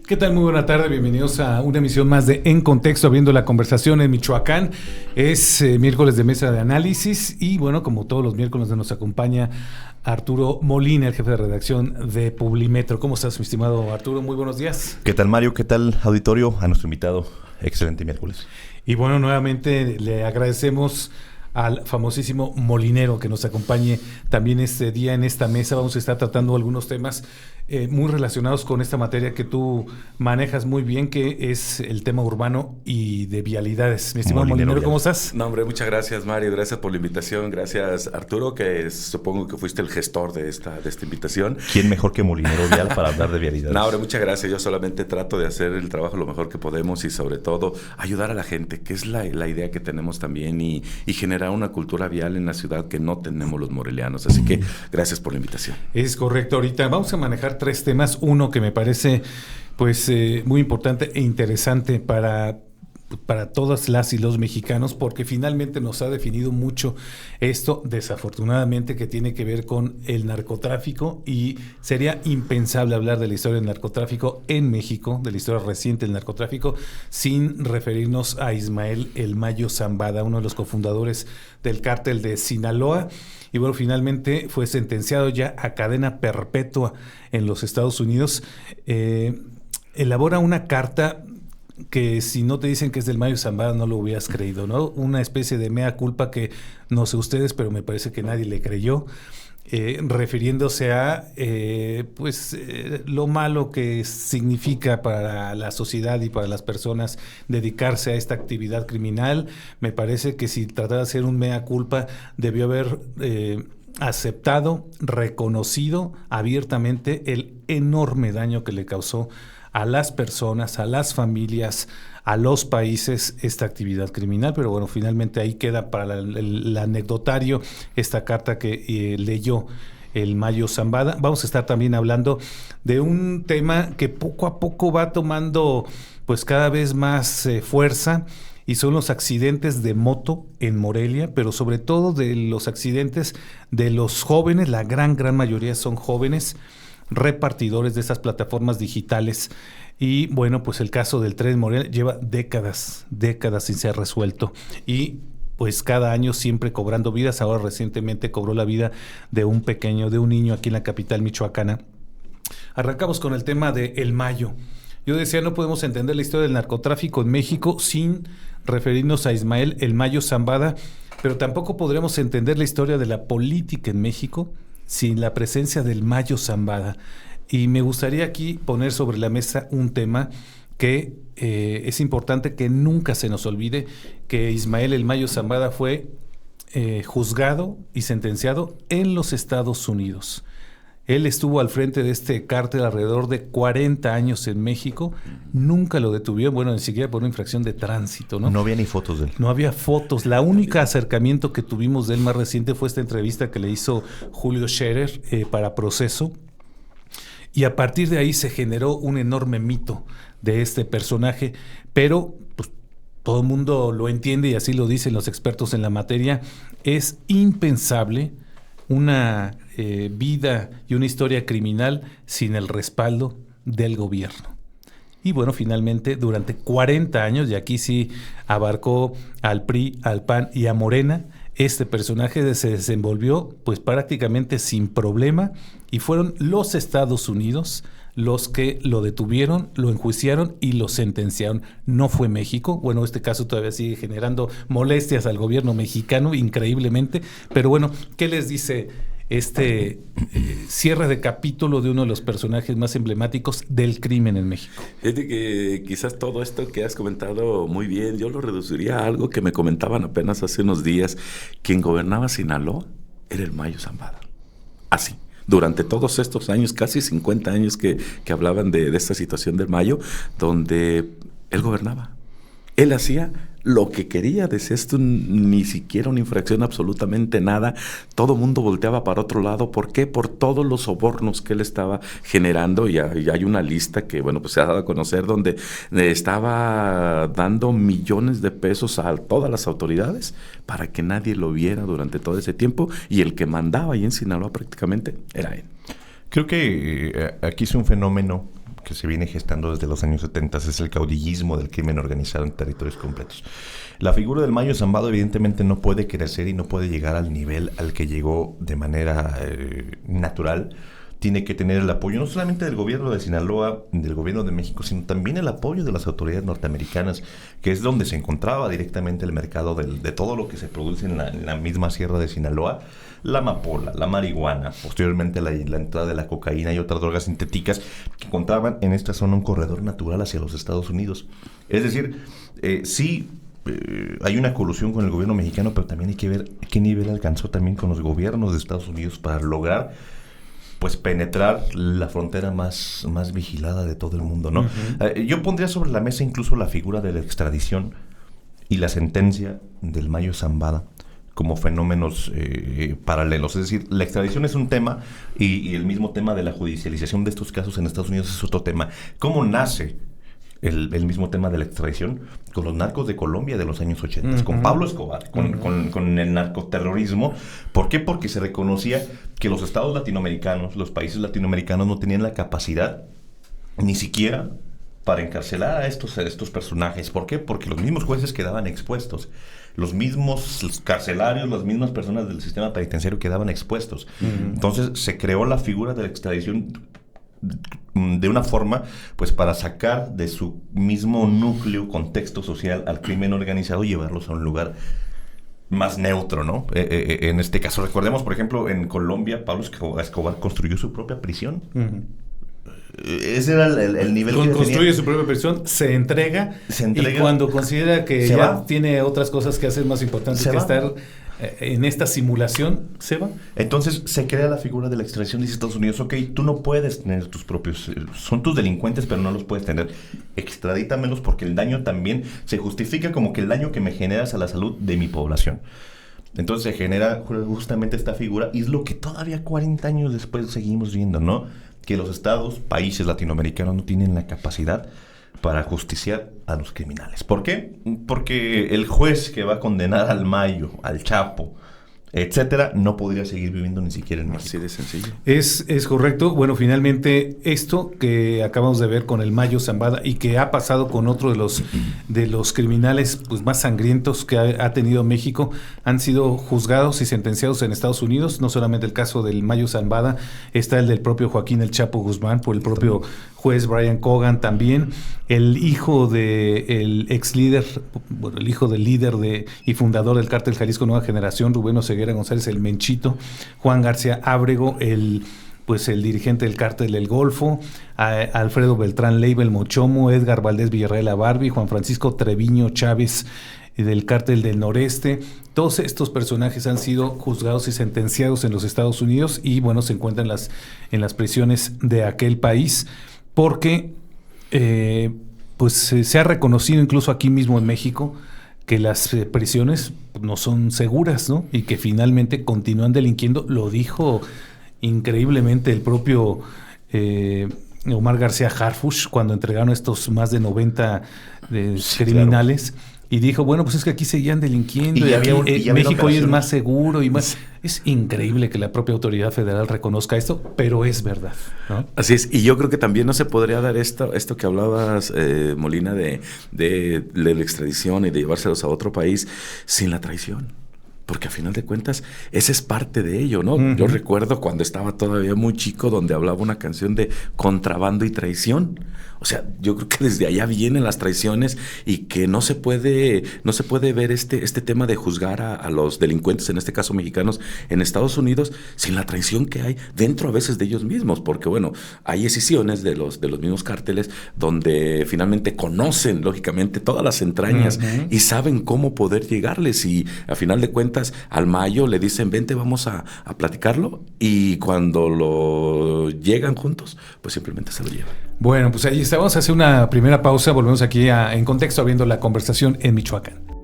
¿Qué tal? Muy buena tarde, bienvenidos a una emisión más de En Contexto, abriendo la conversación en Michoacán. Es miércoles de mesa de análisis y bueno, como todos los miércoles nos acompaña Arturo Molina, el jefe de redacción de Publimetro. ¿Cómo estás, mi estimado Arturo? Muy buenos días. ¿Qué tal, Mario? ¿Qué tal, auditorio? A nuestro invitado. Excelente miércoles. Y bueno, nuevamente le agradecemos al famosísimo Molinero que nos acompañe también este día en esta mesa. Vamos a estar tratando algunos temas muy relacionados con esta materia que tú manejas muy bien, que es el tema urbano y de vialidades. Mi estimado Molinero, ¿cómo estás? No, hombre, muchas gracias, Mario. Gracias por la invitación. Gracias, Arturo, que supongo que fuiste el gestor de esta invitación. ¿Quién mejor que Molinero Vial para hablar de vialidades? No, hombre, muchas gracias. Yo solamente trato de hacer el trabajo lo mejor que podemos y sobre todo ayudar a la gente, que es la idea que tenemos también y generar una cultura vial en la ciudad que no tenemos los morelianos. Así que gracias por la invitación. Es correcto. Ahorita vamos a manejar tres temas. Uno que me parece pues muy importante e interesante para todas las y los mexicanos, porque finalmente nos ha definido mucho esto, desafortunadamente, que tiene que ver con el narcotráfico, y sería impensable hablar de la historia del narcotráfico en México, de la historia reciente del narcotráfico, sin referirnos a Ismael El Mayo Zambada, uno de los cofundadores del cártel de Sinaloa. Y bueno, finalmente fue sentenciado ya a cadena perpetua en los Estados Unidos. Elabora una carta que si no te dicen que es del Mayo Zambada no lo hubieras creído, ¿no? Una especie de mea culpa que no sé ustedes, pero me parece que nadie le creyó, refiriéndose a lo malo que significa para la sociedad y para las personas dedicarse a esta actividad criminal. Me parece que si tratara de hacer un mea culpa debió haber aceptado, reconocido abiertamente el enorme daño que le causó a las personas, a las familias, a los países esta actividad criminal. Pero bueno, finalmente ahí queda para el anecdotario esta carta que leyó el Mayo Zambada. Vamos a estar también hablando de un tema que poco a poco va tomando pues cada vez más fuerza, y son los accidentes de moto en Morelia, pero sobre todo de los accidentes de los jóvenes. La gran mayoría son jóvenes repartidores de estas plataformas digitales. Y bueno, pues el caso del tren Morelia lleva décadas sin ser resuelto, y pues cada año siempre cobrando vidas. Ahora recientemente cobró la vida de un niño aquí en la capital michoacana. Arrancamos con el tema de El Mayo. Yo decía, no podemos entender la historia del narcotráfico en México sin referirnos a Ismael El Mayo Zambada, pero tampoco podremos entender la historia de la política en México sin la presencia del Mayo Zambada. Y me gustaría aquí poner sobre la mesa un tema que es importante que nunca se nos olvide, que Ismael El Mayo Zambada fue juzgado y sentenciado en los Estados Unidos. Él estuvo al frente de este cártel alrededor de 40 años en México. Nunca lo detuvieron, bueno, ni siquiera por una infracción de tránsito, ¿no? No había ni fotos de él. No había fotos. La única acercamiento que tuvimos de él más reciente fue esta entrevista que le hizo Julio Scherer para Proceso. Y a partir de ahí se generó un enorme mito de este personaje, pero pues, todo el mundo lo entiende y así lo dicen los expertos en la materia. Es impensable una vida y una historia criminal sin el respaldo del gobierno. Y bueno, finalmente durante 40 años, y aquí sí abarcó al PRI, al PAN y a Morena, este personaje se desenvolvió pues prácticamente sin problema, y fueron los Estados Unidos los que lo detuvieron, lo enjuiciaron y lo sentenciaron. No fue México. Bueno, este caso todavía sigue generando molestias al gobierno mexicano, increíblemente. Pero bueno, ¿qué les dice este cierre de capítulo de uno de los personajes más emblemáticos del crimen en México? Fíjate que quizás todo esto que has comentado muy bien, yo lo reduciría a algo que me comentaban apenas hace unos días. Quien gobernaba Sinaloa era el Mayo Zambada. Así. Durante todos estos años, casi 50 años que hablaban de esta situación del Mayo, donde él gobernaba. Él hacía lo que quería. Desde esto ni siquiera una infracción, absolutamente nada. Todo mundo volteaba para otro lado. ¿Por qué? Por todos los sobornos que él estaba generando. Y hay una lista que, bueno, pues se ha dado a conocer, donde estaba dando millones de pesos a todas las autoridades para que nadie lo viera durante todo ese tiempo. Y el que mandaba ahí en Sinaloa prácticamente era él. Creo que aquí es un fenómeno que se viene gestando desde los años 70, es el caudillismo del crimen organizado en territorios completos. La figura del Mayo Zambada evidentemente no puede crecer y no puede llegar al nivel al que llegó de manera natural. Tiene que tener el apoyo no solamente del gobierno de Sinaloa, del gobierno de México, sino también el apoyo de las autoridades norteamericanas, que es donde se encontraba directamente el mercado de todo lo que se produce en la misma sierra de Sinaloa, la amapola, la marihuana, posteriormente la entrada de la cocaína y otras drogas sintéticas que encontraban en esta zona un corredor natural hacia los Estados Unidos. Es decir, sí, hay una colusión con el gobierno mexicano, pero también hay que ver qué nivel alcanzó también con los gobiernos de Estados Unidos para lograr pues penetrar la frontera más vigilada de todo el mundo, ¿no? Uh-huh. Yo pondría sobre la mesa incluso la figura de la extradición y la sentencia del Mayo Zambada como fenómenos paralelos. Es decir, la extradición es un tema y el mismo tema de la judicialización de estos casos en Estados Unidos es otro tema. ¿Cómo nace el mismo tema de la extradición? Con los narcos de Colombia de los años 80, uh-huh. con Pablo Escobar, con el narcoterrorismo. ¿Por qué? Porque se reconocía que los estados latinoamericanos, los países latinoamericanos no tenían la capacidad ni siquiera para encarcelar a estos personajes. ¿Por qué? Porque los mismos jueces quedaban expuestos. Los mismos carcelarios, las mismas personas del sistema penitenciario quedaban expuestos. Uh-huh. Entonces se creó la figura de la extradición de una forma, pues para sacar de su mismo núcleo, contexto social al crimen organizado y llevarlos a un lugar más neutro, ¿no? En este caso, recordemos, por ejemplo, en Colombia, Pablo Escobar construyó su propia prisión. Uh-huh. Ese era el nivel que construye su propia prisión, se entrega y cuando considera que ya tiene otras cosas que hacer más importantes que estar en esta simulación, se va. Entonces se crea la figura de la extradición. Dice Estados Unidos, ok, tú no puedes tener tus propios, son tus delincuentes, pero no los puedes tener. Extradítamelos porque el daño también se justifica como que el daño que me generas a la salud de mi población. Entonces se genera justamente esta figura y es lo que todavía 40 años después seguimos viendo, ¿no? Que los estados, países latinoamericanos no tienen la capacidad para justiciar a los criminales. ¿Por qué? Porque el juez que va a condenar al Mayo, al Chapo, etcétera, no podría seguir viviendo ni siquiera en México. Así de sencillo. Es correcto. Bueno, finalmente esto que acabamos de ver con el Mayo Zambada y que ha pasado con otro de los criminales pues más sangrientos que ha tenido México, han sido juzgados y sentenciados en Estados Unidos. No solamente el caso del Mayo Zambada, está el del propio Joaquín El Chapo Guzmán por el propio juez Brian Cogan también. El hijo del ex líder, bueno, el hijo del líder y fundador del Cártel Jalisco Nueva Generación, Rubén Oseguera González, el Menchito, Juan García Ábrego, el dirigente del Cártel del Golfo, Alfredo Beltrán Leiva, el Mochomo, Edgar Valdés Villarreal la Barbie, Juan Francisco Treviño Chávez del Cártel del Noreste. Todos estos personajes han sido juzgados y sentenciados en los Estados Unidos y bueno, se encuentran en las prisiones de aquel país porque se ha reconocido incluso aquí mismo en México que las prisiones no son seguras, ¿no? Y que finalmente continúan delinquiendo. Lo dijo increíblemente el propio Omar García Harfuch cuando entregaron estos más de 90 criminales. Claro. Y dijo, bueno, pues es que aquí seguían delinquiendo y México hoy es más seguro y más... Es increíble que la propia autoridad federal reconozca esto, pero es verdad, ¿no? Así es, y yo creo que también no se podría dar esto que hablabas, Molina, de la extradición y de llevárselos a otro país sin la traición. Porque a final de cuentas, esa es parte de ello, ¿no? Uh-huh. Yo recuerdo cuando estaba todavía muy chico, donde hablaba una canción de contrabando y traición. O sea, yo creo que desde allá vienen las traiciones y que no se puede ver este tema de juzgar a los delincuentes, en este caso mexicanos, en Estados Unidos, sin la traición que hay dentro a veces de ellos mismos. Porque, bueno, hay decisiones de los mismos cárteles donde finalmente conocen, lógicamente, todas las entrañas uh-huh. y saben cómo poder llegarles. Y a final de cuentas, al Mayo le dicen, vente, vamos a platicarlo. Y cuando lo llegan juntos, pues simplemente se lo llevan. Bueno, pues ahí está. Vamos a hacer una primera pausa. Volvemos aquí En Contexto, abriendo la conversación en Michoacán.